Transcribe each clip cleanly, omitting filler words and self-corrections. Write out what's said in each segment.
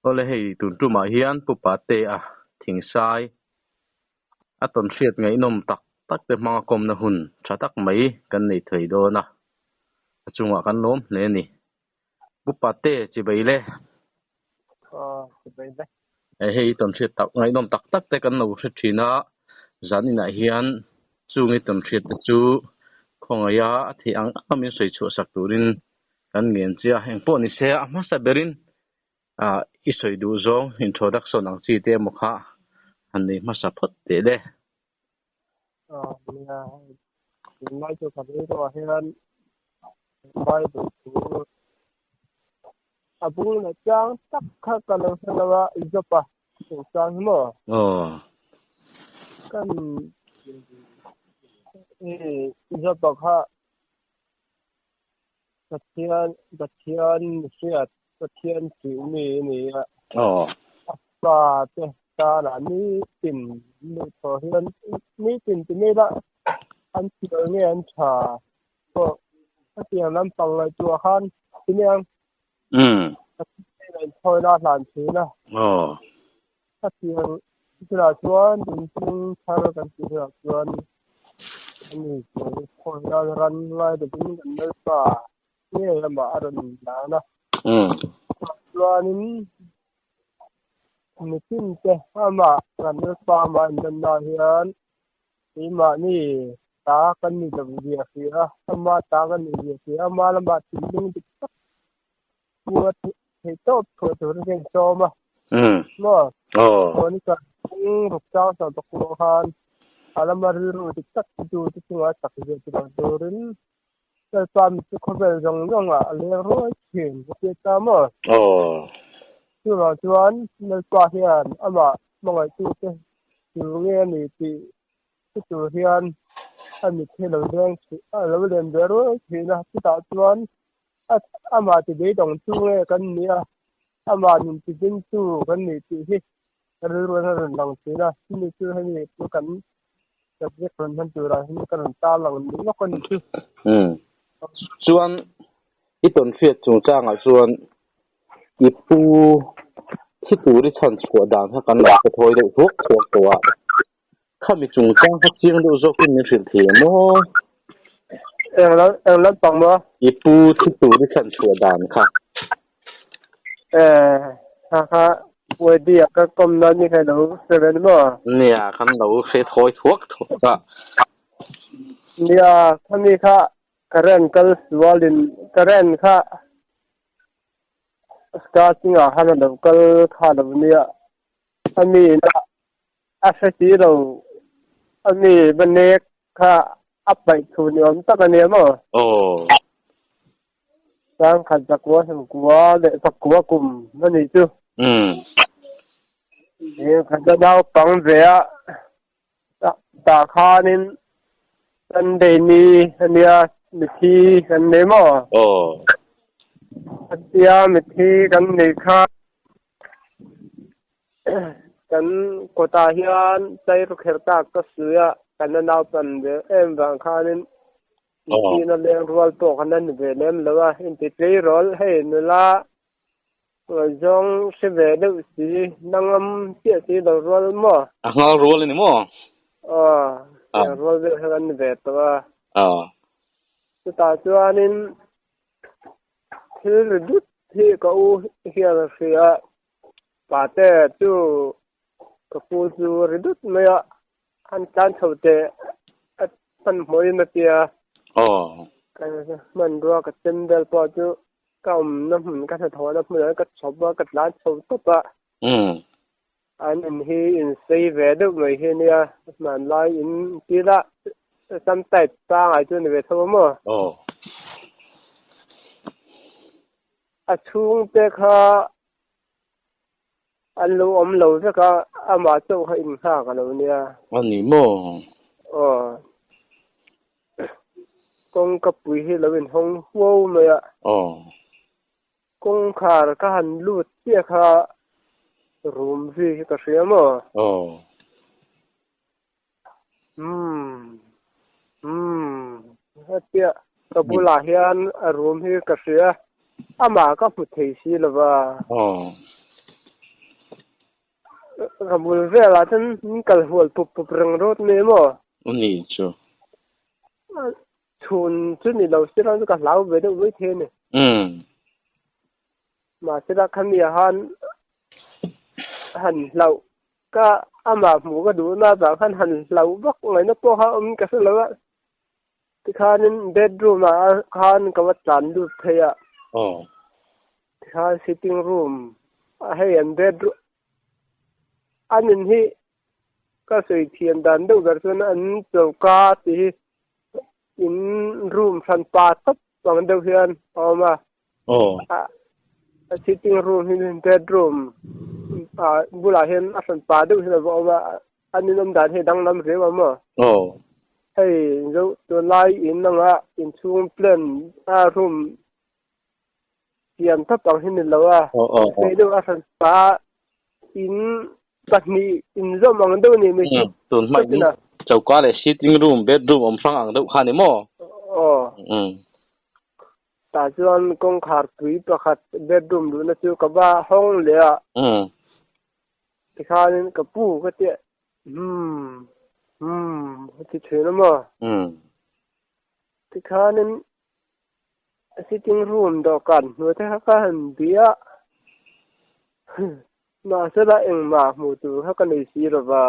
ole hei tun tu ma hian pupa te a thing sai a ton hriat ngei nom tak tak te hmanga kom na hun thatak mai kan nei thei do na chunga kan nom hle ni pupa te chi beile chi beile hei ton hriat tak ngei nom tak tak te kan no hre thina zanin a hian chungi ton hriat te chu khongaya a thi ang amin soi chu sak turin kan ngen chia engpo ni se a ma sa berin isoi du zong introduction ang chi te mokha hanni ma sa phot te de mai cho cái đó hiền mai được abung na chang tak kha kalang sanawa izopa chang mo kan izopa kha Bathian siat Bathian chữ ni ta ta là ni tin ni thọ hiền ni tin ni la anh chơi nghe anh trà có cái tiền làm bằng lại chùa han thế nên thôi là làm thế na cái tiền cái là chuan mình cũng thay cái tiền là chuan anh ấy thôi là run lại được những cái nơi xa nghe là mà anh đã na chuan mình tin chứ mà làm nơi xa mà anh đã hiền thì mà ni ta kan ni dam dia sia ama ta kan ni dia sia ama lamba tin dik buat itu to ring so ma no ni ka ruk cha sa to ko han alama ru dik tak tu wa tak je ti do rin ta tam ti ko bel jong jong a le ro chen ke ta ma tu la chuan ne kwa hian ama mangai tu te tu nge ni ti tu hian anh mình thấy lâu đen lâu đen bé rồi thì là cái tạo chuan mà thì để đồng chu nghe cái này mà mình thì đến chu cái này thì cái rồi nó đồng thì là cái chu hay này cái cái việc còn hơn từ là cái ta lòng nó còn chứ chuan ít tuần phiệt chúng ta ngài chuan ít tuที่ตูที่ฉันสวดดังถ้ากันหลักถอยได้ทุกตัวข้ามีจุงจ้างเขาเจียงดูโซกินในสิ่งที่โม่แล้วปังบ่อีปูที่ตูที่ฉันสวดดังค่ะฮะวันเดียวก็กำนันนี่ใครรู้เสร็จบ่เนี่ยคันเราเคยถอยทุกก็เนี่ยท่านนี้ค่ะกระเรนกัลสวาลินกระเรนค่ะสกัดสิ่งอาหารเรากัลข้าวเนี่ยอันนี้นะอาศัยที่เราอันนี้บันเนกค่ะอัปไปทุนยมตักเนี่ยมั้งสร้างขันจักรวาลกัวเด็กจักรวาลกลุ่มนั่นนี่จูเนี่ยขันจะดาวปังเบียตาข้านินอันเดนีอันเนี้ยมิทีอันเนี่ยมั้งอันเดียมิทีกันนี่ค่ะกันกตาเฮียนใจรุกเฮตากก็เสือกันนั่นเอาเป็นเบบางข้านินที่นั่นเลี้ยงรัวโตกันนั่นเบลมแล้วว่าอินทิตรีรอลให้นั่นละจงเสวดสีนั่งเสียสีเรารัวมั้งเรารัวเลยนี่มั้งรัวเรื่องกันเบตัวสุดท้ายจวนนินที่รุดที่เขาเฮียเสียป่าเต้จู่กับผู้จู่รุดไม่อะอันการเท่าเตะมันหมดนาทีมันรัวกับเต็มเดลพอจู่ก็น้ำมันก็จะถอนน้ำมันก็ชอบว่าก็ร้านชอบตุ๊บอะอันนี้อินซีเวดไม่เห็นเนี่ยมันลอยอินทีละสัมแต่ต่างอาจจะในเวทมั้งช่วงเด็กเขาอันรู้รู้สักอามาโจ้เขาอินข้ากันแล้วเนี่ยอันนี้มั้งกงกับปุ๋ยที่เราเป็นห้องว้าวเลยอ่ะกงขาดก็หันลูดเตี้ยขารูมซีก็เสียมั้งเตี้ยกับบุหรี่ยันรูมที่ก็เสีย ama ka pu thei si lova kabul vela tan kal hol pup rang rot me mo ni chu chun chu ni lo si ran ka lau ve do với thế này mà sẽ ra khăn nhà han lâu ka ama mu ka du na ba han lâu bak ngai na po ha ka se lo ti khanin bedroom ma khan ka wat tan du theya kha sitting room hay an bedroom anin hi ka sei thian dan do gar chun an chauka ti in room san pa top bang do hian oma sitting room in bedroom bula hian a san pa do hian oma anin om dan he dang lam rewa mo hey zo to lai in nga in chung plan a room tiam thap bang hin lo he do a san pa in ni in zo mang do ni me tun mai ni chauka le sitting room bedroom om sang ang do khani mo ta chuan kong khar tui pakhat bedroom lu na chu ka ba hong le ti khanin ka pu ka te ti thena mo ti khanin sitting room do kan no te ka han dia ma se la eng ma mu tu ha ka nei si ro ba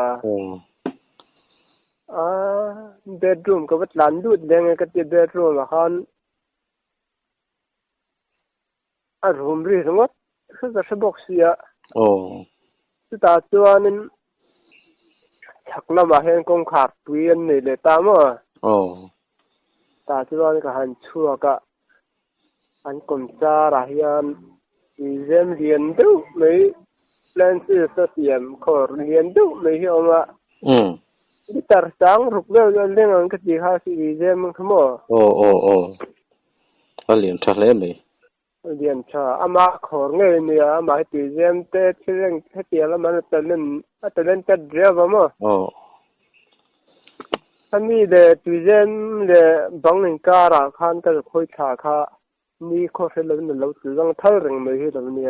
bedroom ka wat lan du leng ka ti bedroom han a room ri ngot sa box ya ta chuanin chakla ma hen kong khak tuian nei le ta mo ta chuan ka han chua ka an kom cha ra hian zem lian du mei plan si sa tiam khor lian du mei hi oma tar sang ruk le leng ang ka ti ha si zem khmo lian tha le mei lian cha ama khor nge ni ama ti zem te chireng the ti la man talen ta driver mo ami de ti zem le bang ning ka ra khan ta khoi tha kha ni kho se lo na lo tu jang thal reng me hi lo ni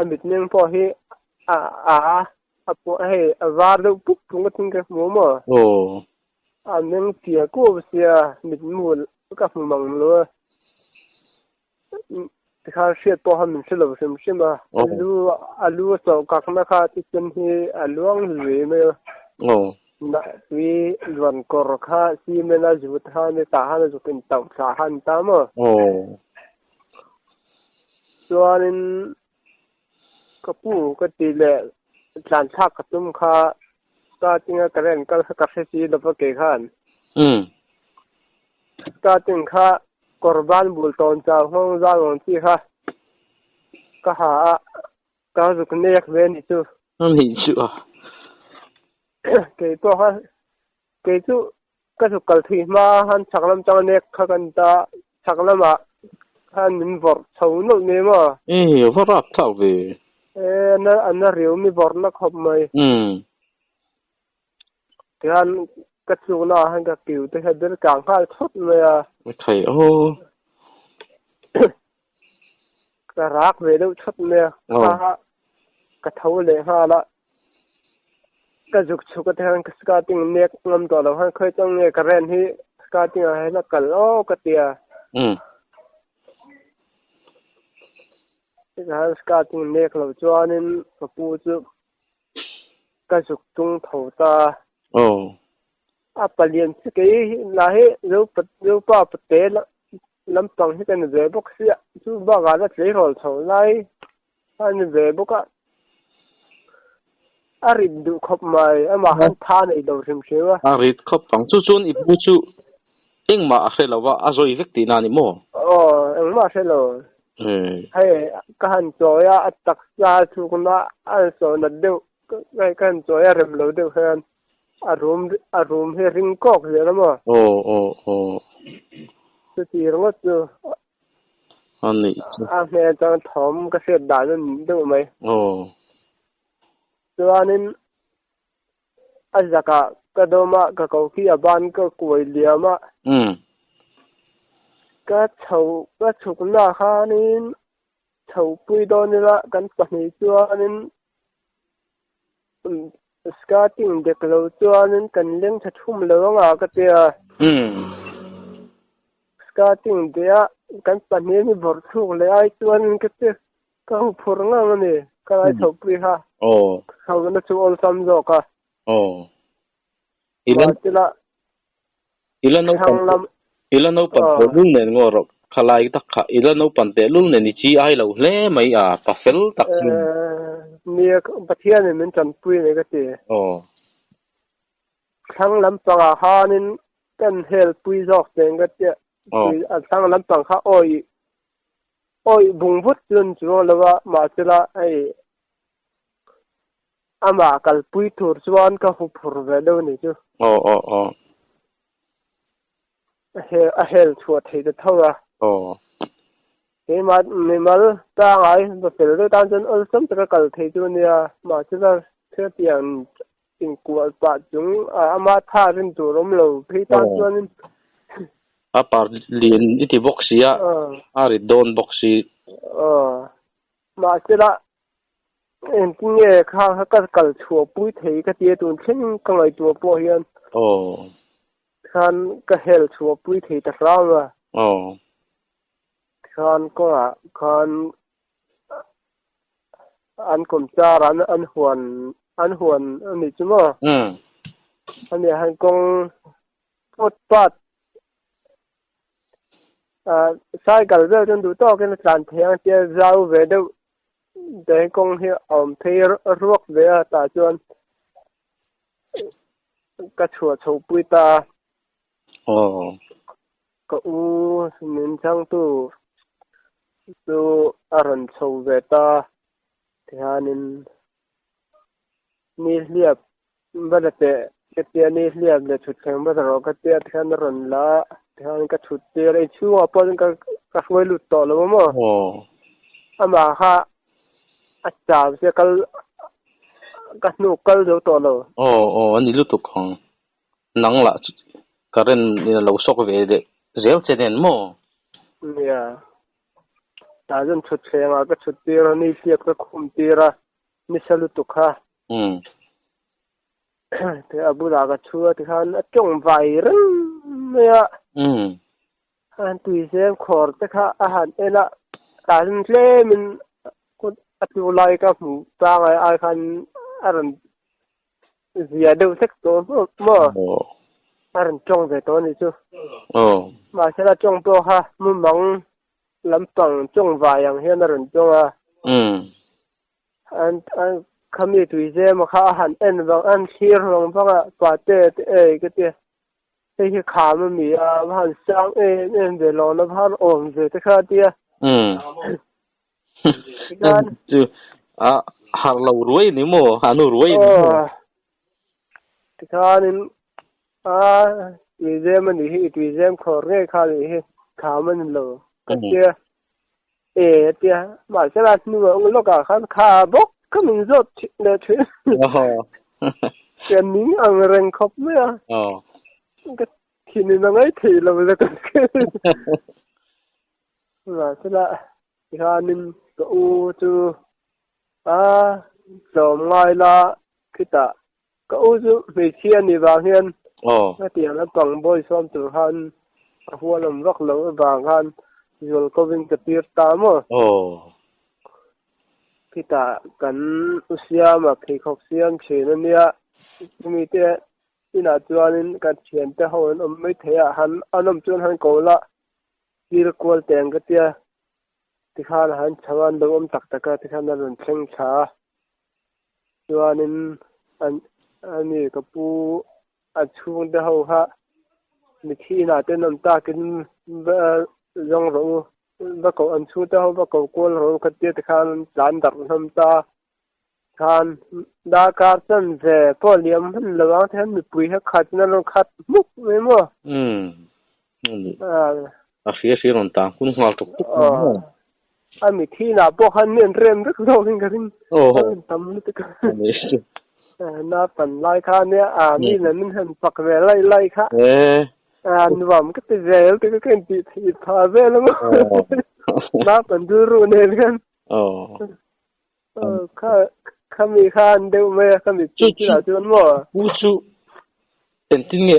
amit neng po hi apo he var do puk tung ting ka mo neng tia ko sia mit mul ka mang lo ti kha shet po ham min selo sim sima alu so ka khna kha ti chen hi aluang le me na wi luan kor kha si me na ju tha ne ta ha ju kin tau sa han ta mo chuanin kapu ka ti le tlan thak ka tum kha ta tinga karen kal ka se si da pa ke khan ta ting kha korban bul ton cha hong za ngon chi kha ka ha ka zu knek ve ni chu ke to ha ke chu ka su kal thi ma han chaklam chang nek kha kan ta chaklama han min vor chau no ne ma vorap thau ve na riu mi vor na khop mai kan ka chu na han ka kiu te ha der kang ha thot me thai ka rak ve do thot me ka thau le ha la ka juk chu ka thang ka ska ting nek ngam to lo han khoi chang ne ka ren hi ska ting ha na kal ka tia ka ska ting nek lo chuanin ka pu chu ka juk tung thau ta palian chi ke la he zo pa pate lam pang hi kan ve bok sia chu ba ga la tle rol thau lai an ve boka arid du khop mai ama han tha nei do sim sewa arid khop pang chu chun I bu chu eng ma a felawa a zoi vek ti na ni mo eng ma felo hey ka han choya atak sa chu na an so na de ngai kan choya rem lo de han a room he ring kok le la mo chu ti ro chu ani a me chang thom ka se da nun de mai chuanin azaka kadoma ka ko ki aban ka koi liama ก็ถูกหน้าข้านี่เขาปุยโดนนี่ละกันปนิตัวนี่สกัดติ้งเด็กเราตัวนี่กันเลี้ยงชัดทุ่มเลยว่าก็เจอสกัดติ้งเดียกันปนินี่บริสุทธิ์เลยไอ้ตัวนี่ก็เจอก็พูดง่ายนี่ก็ไอ้เขาปุยค่ะเขาก็น่าจะอลซัมโจกะilan no pan lung nen ngorok khalai tak kha ilan no pan te lung nen chi ai lo hle mai a pasel tak ni pathia ni men chan pui ne ka te thang lam panga hanin kan hel pui jok teng ka te thang lam pang kha oi bung vut lun chu lawa ma chila ai ama kal pui thur chuan ka hu phur ve do ni chu a hel chuat thei da thawa ke ma me mal ta ngai ba fel do tan chen ol sam ta kal thei chu nia ma chila the tiang in kual pa chung ama tha rin tu rom lo phei ta chuan a par lin iti boxia ari don boxi ma chila en tinge kha ka kal chua pui thei ka tie tun thleng ka ngai tu po hian khan ka hel chua pui thei ta rawa khan ko khan an kom charan an huan ani chuma ani han kong pot pat sai gal vel chen du to ken tlan theng che zau ve de de kong hi thei ruak ve ta chuan ka chua chho pui ta ka min chang tu aran chho ve ta thianin ni liap balate ke ni liap le chut khang ba ro ka te thian ron la thian ka chut te re chu apon ka khoi lut to lo mo ama kha acha se kal ka nu kal do to lo ani lu tu khang nang la karen ni lo sok ve de reu chenen mo ya ta jun chut khenga ka chut te ra ni siap ka khum te ra ni salu tu kha te abu da ka chua ti khan chong vai reng ya han tui sem khor te kha a han ela ta jun tle min ko atu lai ka mu ta ngai ai khan aran zia do sek to mo aran chong ve to ni chu ma sela chong to ha mu mang lam pang chong vai yang hian aran chong an khami tui je ma kha han en wang an khir wang banga pa te ke te hi kha ma mi a han sang en de lo na han om je te kha tia chu har lo ruai ni mo hanu ruai ni te kha nin tui je ma ni hi tui je khor nge kha ni hi kha ma ni lo ka tia tia ma sa la nu lo ka khan kha bok ka min zot le thwe ken ning ang reng khop me ka thini na ngai thei lo le ka la sala hanin ko chu som ngai la kita ko chu ve chian ni wa hian ka tiang la pang boy som tu han hualam rok lo bang han yol ko ving ka tir ta mo kita kan usia ma khi khok siam chena nia mi te ina chuanin kan thian te hon mai theya han anom chun han kola kir kol teng ka tia ti khan han chawan dom tak taka ti khan ron thleng tha chuanin ani ka pu a chung de ho ha mi thi na te nam ta kin zong ro ba ko an chu ta ho ba ko kol ro ka te khan dan dar nam ta khan da ka chan je polium han lawa them mi pui ha khat na ro khat muk me mo a fi ron ta kun ngal tok tuk a mi thi na po han nen rem rak ro kin ka rin tam ni te ka na pan lai kha ne mi na min han pak ve lai kha anh vọng cái rẻ cái thì thà về lắm nó còn đưa rồi nên kan kami khan đều mẹ kami chỉ là chuyện mà u chu tên tin nghe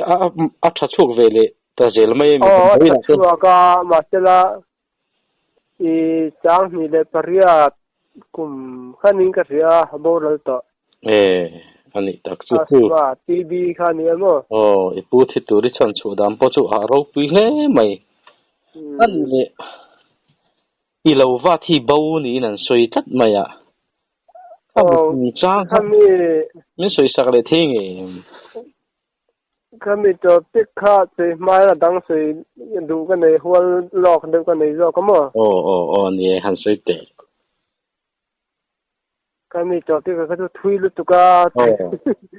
thật chuộc về lệ ta dễ lắm em thật chuộc cả mà sẽ là thì chẳng thì để paria cùng khan những cái gì bao lâu đó anh ấy đặc chút tu TV khan những mà ipu thì tôi đi chọn chỗ đam bao chỗ rau tùy hết mày anh ấy đi lâu va thì bao ní nên suy thắt mày à kami mình suy sắc lại thế nghe kami cho tiếc khá thì mai là đang suy đủ cái này hoa lọc được cái này rồi có mà nè hắn suy tệ kami cho tiếc cái thứ thui lúc tu cả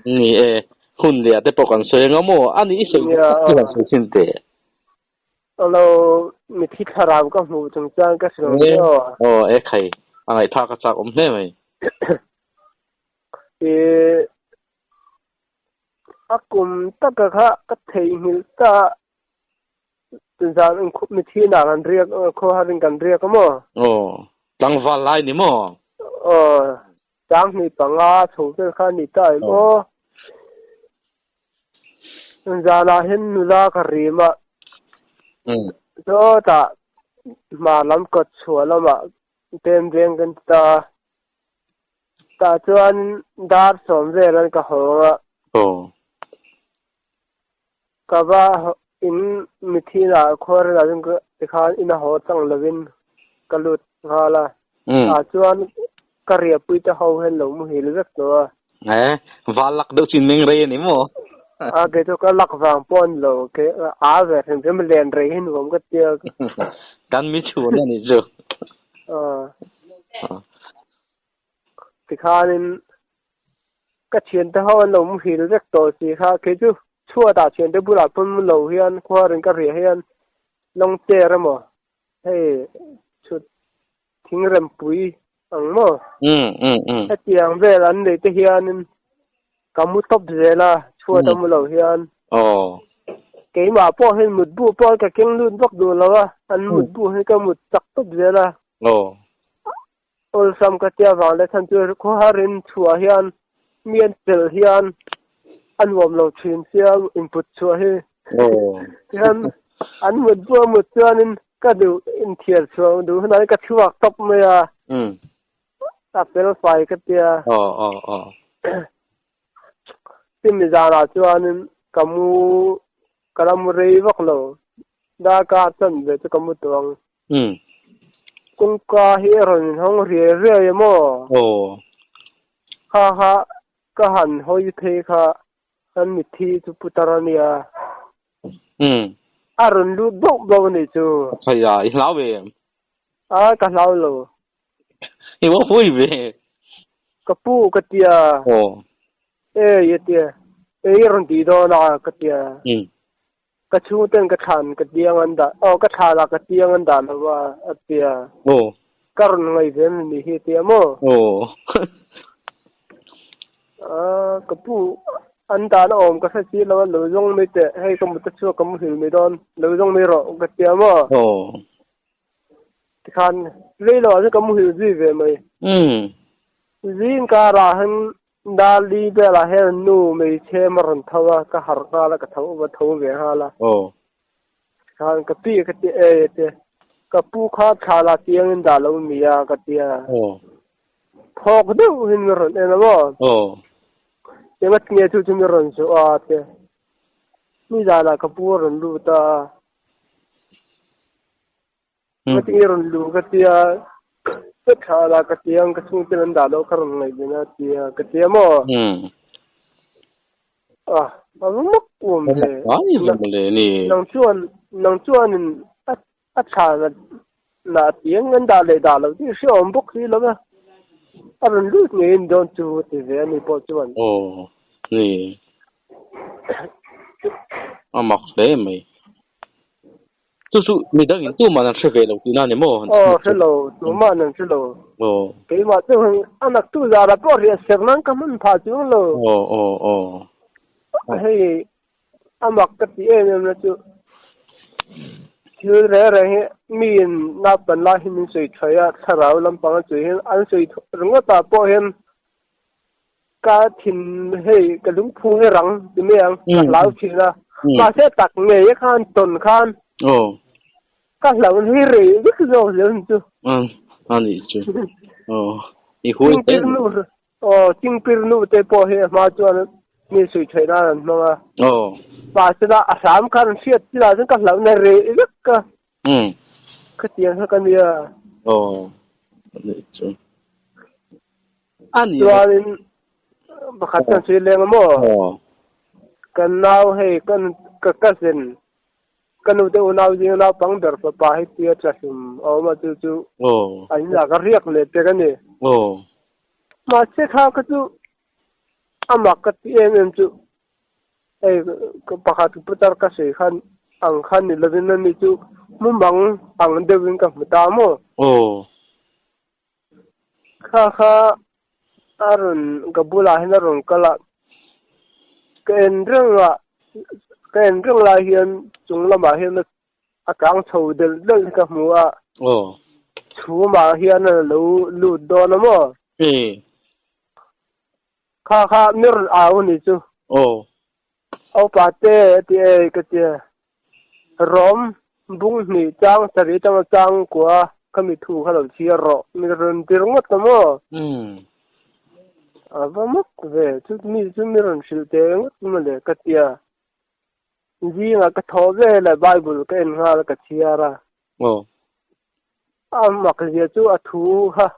nè hun lẹ để bảo con suy ngắm mò anh ấy suy cái hắn suy xin tệ alo mình thích thà làm cái mù trong trang cái sự đó khay anh ấy thà cái chắc thế mày thì akum tất cả các thầy người ta từ giờ mình không mình thi nào ăn riêng không hay ăn riêng cái mà đang vào lại nè mà chẳng thì bằng số cái khác thì tại mà từ giờ là hiện ra cái gì mà đó ta mà làm cất xóa là mà tem riêng cái ta cho anh dar sống về lên cái hồ cái ba in mithi là khoa ra những cái khan in hồ tăng lovin cái lụt hà là cho anh cái riêng bây giờ hầu hết lồng mu hiểu rất rồi và lắc đâu xin mình rồi nè mo cái chỗ cái lắc vàng pon lo cái về thì mình liền rồi hình vòng cái tiêu căn mi chuột này chứ thì khan in cái chuyện đó hầu lồng mu hiểu rất rồi thì khan cái chỗ chua ta chuyện đó bữa nào cũng lâu hiền khoa đến cái riêng hiền long tê ra mà hay chút thinh rầm bụi ang mo cái tiếng về là anh để cái hiền kamu top về là chua đó mà lâu hiền cái mà bỏ hết một bữa bỏ cái kinh luôn bắt đồ là anh một bữa hay cái một chắc top về là ôi sam cái tiếng vang lên thành chưa khoa đến chua hiền miên tel hiền anh vòng lâu chuyên xem input cho he anh một cho nên cái điều in thiệt cho đủ nói cái thứ học tập mới Apple file cái tia thì mình ra là cho nên kamu rei vắc lâu đã cả chân về cho kamu tuang cũng có hiểu rồi không rei mà ha cái hẳn hơi thế ha anh mình thi cho putarania aron lu bốc này chứ phải à lão về cái lão lo thì bốc vui về cái pu cái tia vậy tia rồi đi đó là cái tia cái chú tên cái thằng cái tiếng anh đã cái thằng là cái tiếng anh đã là cái tia cái rồi ngày về mình đi tia mo cái pu anh ta nó ôm cái sách chỉ là lưu dung mấy tệ hay không một chút xíu không hiểu mấy đòn lưu dung mấy rõ cái tiếng mà thì khan lấy lo chứ không hiểu gì về mày riêng cả là hắn đã đi về là hắn nu mấy xe mà run thâu cái hở ra là cái thâu về ha là khan cái pi cái tia cái pu khát khá là tiếng đã lâu mía cái tia phok đâu hình run em mà nhưng mà nghe chú chúng mình số thế, mi ra là cái bùa run lu ta, mà tiếng run lu cái tia, cái thà là cái tiếng cái sung tên đã đâu cái run này bên tia cái tia mà, mà mất cuồng thế, nông chuan thà là tiếng anh đã lấy đã đâu, thì sẽ ôm bốc gì lắm á. Aron lu nghe don chu thì về anh bỏ chuan nè mọc đấy mày chú mình đã nhìn mà nó sẽ về lâu tí nào nhỉ mò sẽ lâu chú mà nó sẽ lâu cái mà chú anh tu ra là bỏ riêng xem năng cái mình phá chú lâu hay anh mặc cái gì em nó chú thiếu rẻ rẻ mình nạp bản la mình suy chơi à thà rau làm bằng chơi hen ăn suy rung ta po hen cá thìn hay cái đúng phu hay răng thì mấy ang cả lão chỉ là mà sẽ tắc nghề khan tuần khan các lão hay rẻ rất rồi chứ anh ấy chứ đi hôi chính chính pirnu te po he ma chuan mi suy chơi na mà và sẽ là sám khan siết chỉ là các lão này rẻ rất cả cái tiền hơi cái gì à anh ấy chứ anh ấy chuan bakhat kan suy leng mo kan nau he kan kasin kan u te nau ji nau pang der pa he tia chasum ma chu anh là cái riek le te kan ni mà se kha ka chu ama ka ti em chu cái bakhat putar ka se khan ang khan ni lavin ni chu mu mang ang devin ka mata mo kha arun gabula hinarun kala ken reng la hian chunglama hian akang chho del ka hmuwa chu ma hian lo lu don mo kha mir au ni chu au pa te ti ka ti rom bung ni chang sari chang kwa kami thu khalo chi ro mi run tirngot mo vamos về chút mi run sil te ngot mà le ka tia ji nga ka tho ve la bible ka en nga ka chia ra mak je chu a thu ha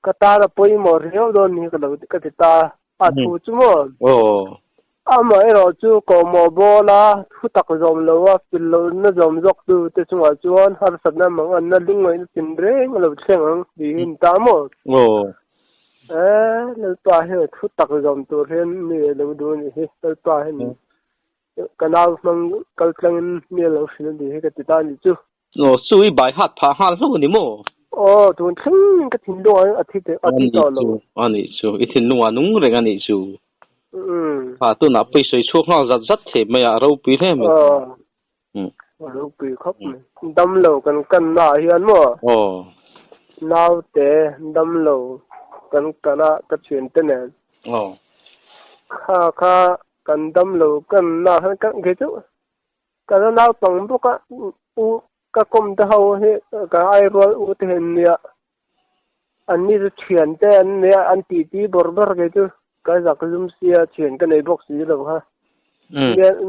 ka ta ra poi mo reo don ni ka lo ka ti ta a thu chu mo ama ero chu ko mo bola thu tak zom lo wa pil lo na zom zok tu te chu a chuan har sat na mang an na ling ngoi tin re lo thleng di hin ta mo lo pa he thu tak zom tu ren mi lo du ni he lo pa he ni kanal mang kal tlang mi lo sin di he ka ti ta ni chu sui bai hat pha ha lo ni mo tu thing ka thin do a thi to lo ani chu I thin nuwa nung re nga ni chu tu na pai soi chok nga zat the me ya ro pi he me ro pi khop me dam lo kan na hian mo naw te dam lo kan kana ka chen te ne kha kan dam lo kan na han kan ge chu kan na pang bu ka u ka kom ta ho he ka ai ro u te hen ya an ni chu chen te an ne an ti bor ge chu ka zak zum sia chen ka nei box si lo ha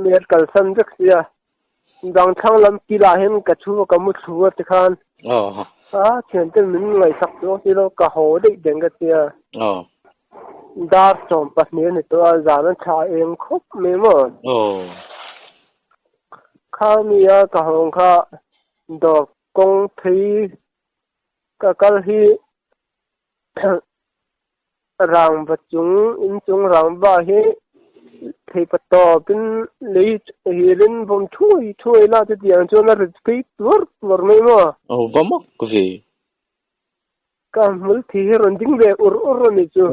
me kal san jak sia dang thang lam ki la hen ka chu ka mu chu te khan chen te min ngai sak do si lo ka ho de deng ka sia dar som pas ne ni to za na cha eng khop me mo kha mi ya ka hong kha do kong thei ka kal hi rang ba chung rang ba hi thei pa to pin lei hi len bom thui la te diang cho na rit pi tur me mo vamo ko vi ka mul thi ron ding ve ur ni chu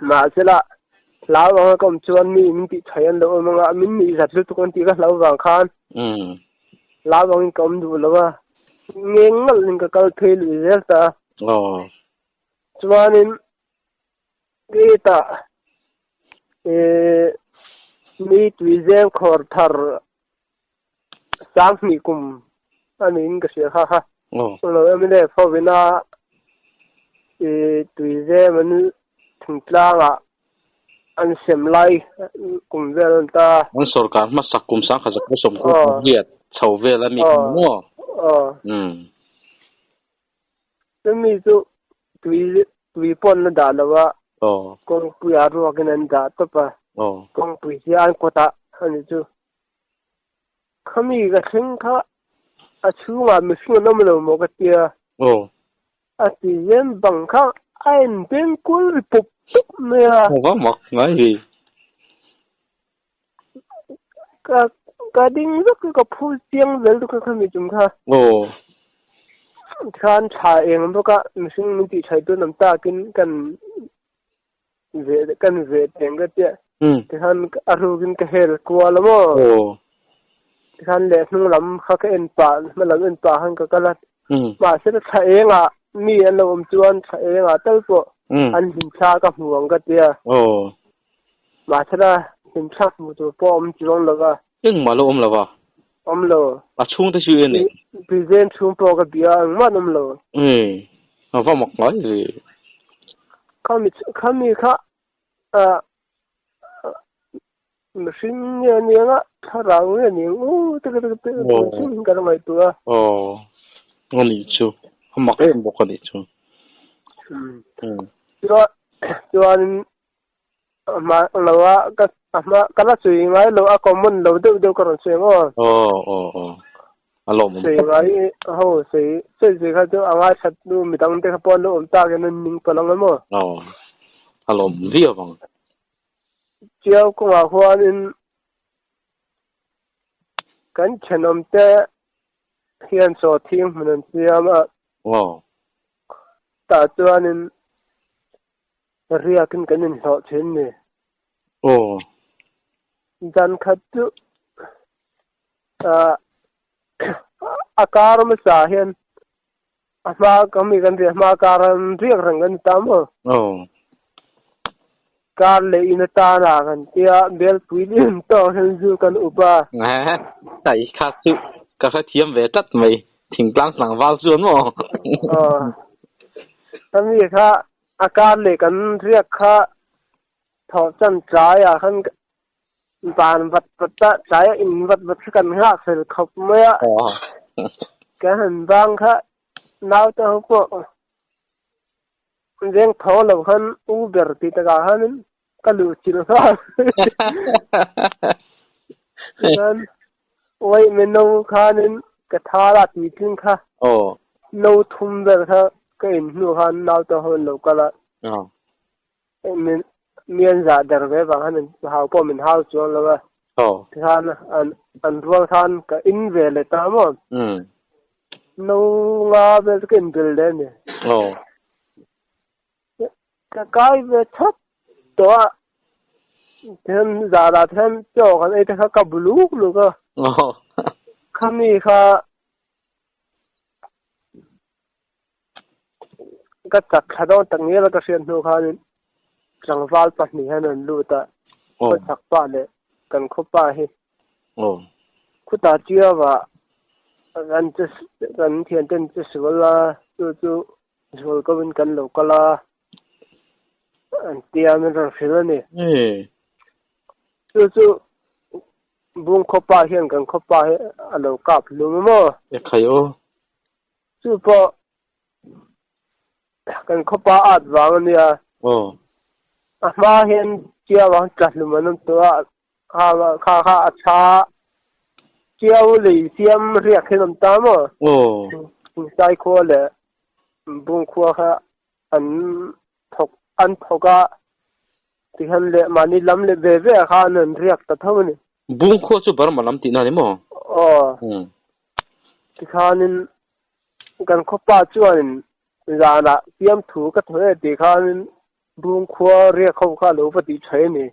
ma sela law wa kom chuan mi ti thayan lo ma min ni zat lu tu kon ti ka law wang khan law wang kom du lo wa ngengal ning ka kal thei lu zel ta chuanin kita mi tuizem khor thar sang mi kum anin ka sia ha lo amile fovina tuizem an thingtlanga an semlai kum vel ta an sarkar ma sakum sang kha ko som ko biat chau vel ami mo mi chu tui pon na da lawa kong puya ro ganan da to pa kong pui si an ko ta ani chu khami ga thing kha a chu ma mi su na mo mo ka tia a ti yen bang kha ain ben kul pup me a wa mak ngai hi ka ding ro ka phu tiang vel du ka khami chum kha khan tha eng bo ka mising min ti thai tu nam ta kin kan ve teng ga te khan aru gin ka hel kwala mo kan le nung lam kha ka en pa ma lam en pa han ka kalat ma se tha e nga mi an lo chuan tha e nga tel po an hin tha ka huang ka tia ma thara hin tha mu to po chuang lo ga ma lo lo ba lo a chung ta chu ni present chung po ka bia ma lo ma va mak mai ri kami kha machine ni nga tharang ni te chung ka mai tu ngoni chu mak em bok ni chu chuan ma lawa ka ma kala chui ngai lo a common lo de ka ron chui ngo alom chui ngai ho sei kha to anga that nu mi tang te kha pon lo ta ke ning palang mo alom ria bang chiao ko ma huan in kan chanom te hian so thing mun chiama ta chuan in ria kan in ho chen ni dan khat tu akar ma sa hian ama kami kan ri ma karan riak rang kan tamo kar le in ta na kan tia bel puilin to hen zu kan upa tai kha su ka kha thiam ve tat mai thing tlang sang wal chuan mo kami kha akar le kan riak kha thọ chân trái han bàn vật ta trái in vật kan ha sel khop me ka han bang kha nau ta ko jeng tho lo han uber ti ta ga han ka lu chi no sa nan oi me no khanin ka thara ti tin kha no thum ber kha ka in nu han nau ta hon lo kala miền giả đờ về vàng hắn hào po mình hào chuan lo ba than an ruang than ka in về le ta mo no nga về cái in bil de ne ka kai về thot to then giả da then cho kan ai ta ka bulu lu ka khami kha ka chak khado tang ye la ka sian nu kha ni rang val pa ni hanan lu ta ko chak pa le kan kho pa hi khu ta chia wa gan thian ten che suala chu zol ko bin kan lo kala an tia men ra phil ni chu bung kho pa hian kan kho pa he alo kap lu mo e khayo chu po kan kho pa at wa ni a ma hian chia wa chặt lu man to kha acha chiao li siam riak hen ta mo sai kho le bung kho kha an thoka ti han le mani lam le ve ve kha nan riak ta thau ni bung kho chu bar ma lam ti na ni mo ti khanin kan kho pa chuan ra na siam thu ka thoe ti khanin bung khua ria khâu kha lo vati chhe ni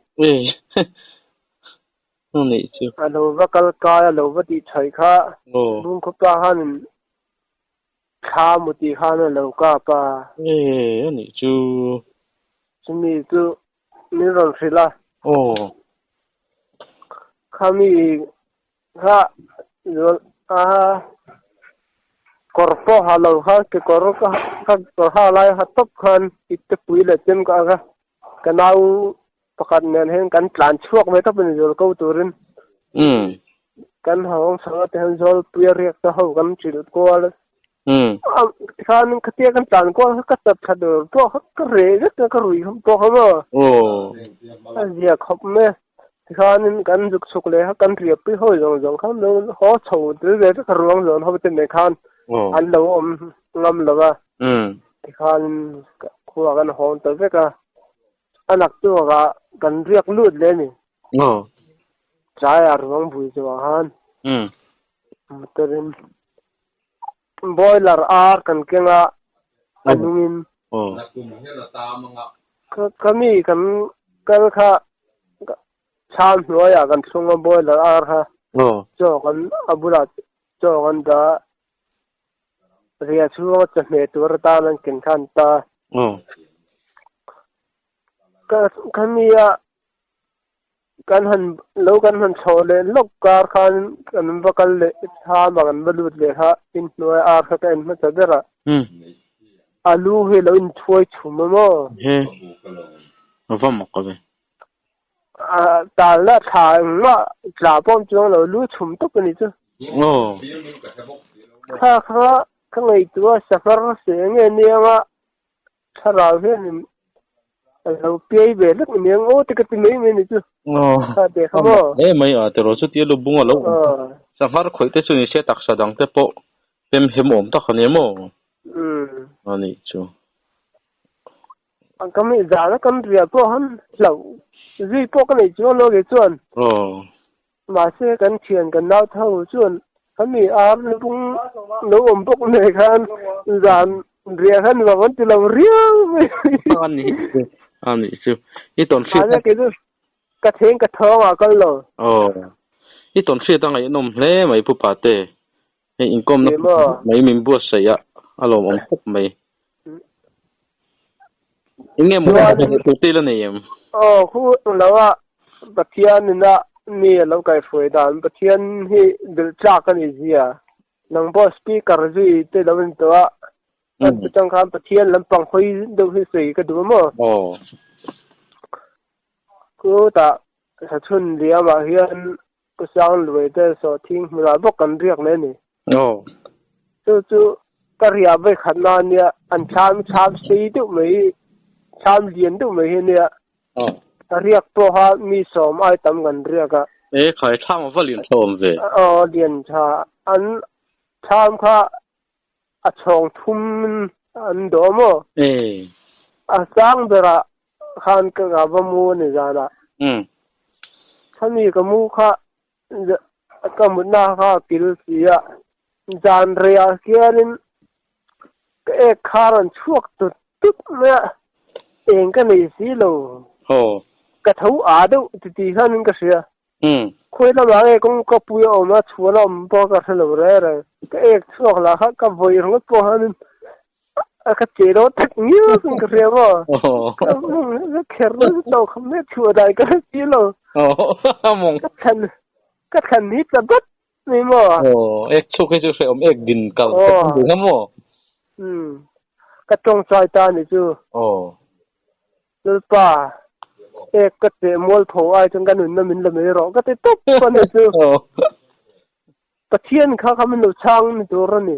ni chu alo vakal ka lo vati chhe kha bung kho pa han kha muti khan lo ka pa ni chu chumi chu ni ron khila khami kha korpo halo ha ke korpo ha lai ha top khan itte pui le chen ka ga kanau pakat nen hen kan tlan chuak me ta ben jol ko turin kan hawng sa te han jol pui riak ta ho kan chil ko al khan khatia kan tlan ko ka tap thado to ka re ka rui ham to ha ya khop me khan kan juk chuk le ha kan ri pi ho jong khan no ho chou de ka ruang zon ho te me khan an lo ngam lo ba ti khan khuwa kan hon to ve ka anak tu ga kan riak lut le ni chai ar wang bui jo han muterin boiler ar kan kenga anungin kami kan kha cham hnuaya kan thunga boiler ar ha cho kan abura cho kan da ria chu cha me tur ta nan kin khan ta kan mia kan han lo kan han chole lok kar khan kan bakal le tha magan balut le ha in noi ar kha kan ma chadera alu he lo in thoi chuma mo he vam ko be ta la tha ma la bom chung lo lu chum to ni chu kha ka ngai tu safar se nge ne ma thara he ni lo pe be lek ni ngo te ka ti mai me ni chu ha de kha mo mai a te ro chu ti lu bunga lo safar khoi te chu ni se tak sa dang te po pem hem om ta khane mo ani chu ang kami za na kam ria po han lo zui po ka nei chu lo ge chuan ma se kan thian kan nau thau chuan kami ar lu bung lo om bok ne khan zan ria khan wa wan ti lo ria ani chu I ton fi ka theng ka tho wa kal lo I ton fi ta ngai nom hle mai pu pa te he income na mai min bu sa ya alom om khop mai inge mo tu ti la nei em khu lo wa pathian na ni lo kai foi dan pathian hi dil cha kan I zia nang bo speaker zui te lo in to an tang khan pathian lam pang khoi do hi sei ka du mo ku ta sa chun lia ma hian ku sang loi te so thing mura bo kan riak le ni chu karia be khana nia an cham sei du mai cham lien du mai he nia riak to ha mi som ai tam gan riaka khai tham va lien thom ve lien cha an cham kha a chong thum an do mo a sang bera khan ka ga ba mu ni jana khami ka mu kha ka mu na kha pil sia jan ria kianin e kharan chuak tut me eng ka nei si lo ka thau a do ti khan ka sia khoi la ma e kong ka pu yo ma chuna om po ka thelo re ka ek chuak la kha ka voi rong po han ka chero tak ni sun ka re mo ka kher no kham ne chua dai ka si lo mong ka khan ni ta bat ni mo ek chu ke chu se om ek din ka du na mo ka tong chai ta ni chu pa ek ka te mol tho ai chung kan nun na min la me ro ka te top pa ni chu pathian kha kham no chang ni to ro ni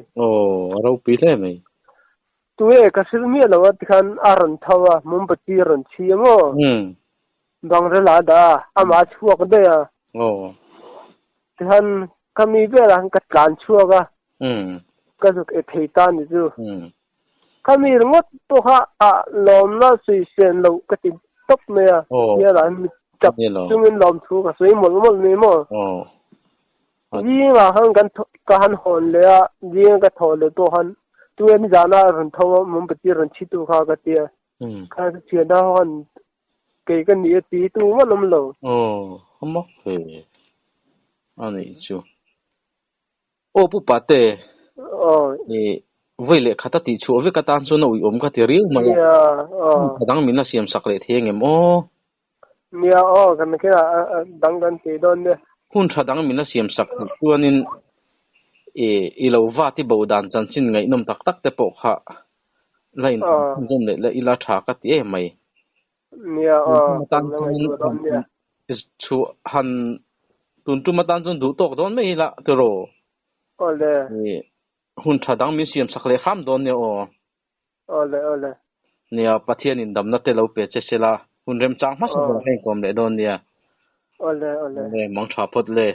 ro pi le mai tu e ka sil mi lo at khan aran thawa mum pati ran chi mo bang re la da ama chuak de ya khan kami be ran ka kan chuaga ka zu e thei ta ni chu kami ngot to ha lom na sui sen lo ka ti top me ya ya ran chap chumin lom thu ka sui mol ni mo ji ma han kan ka han hon le ya ji ka thol le to han tu en jana ran thawa mum pati ran chi tu kha ka ti ka chi da han ke ka ni ti tu ma lom lo mo he ani chu pu pa te voi le khata ti chu ve ka tan chu no om ka ti riu ma dang min na siam sak le theng em mia kan ke dang gan ti don ne hun tha dang min na siam sak tuanin I lo va ti bo dan chan sin ngai nom tak tak te po kha lain jom le ila tha ka ti mai mia tan chu han tun tu ma tan chun du tok don mai la to ro ole hun tha dang mi siam sak le kham don ne ole nia pathian in dam na te lo pe che sela hun rem chang ma so hai kom le don nia ole mang tha phot le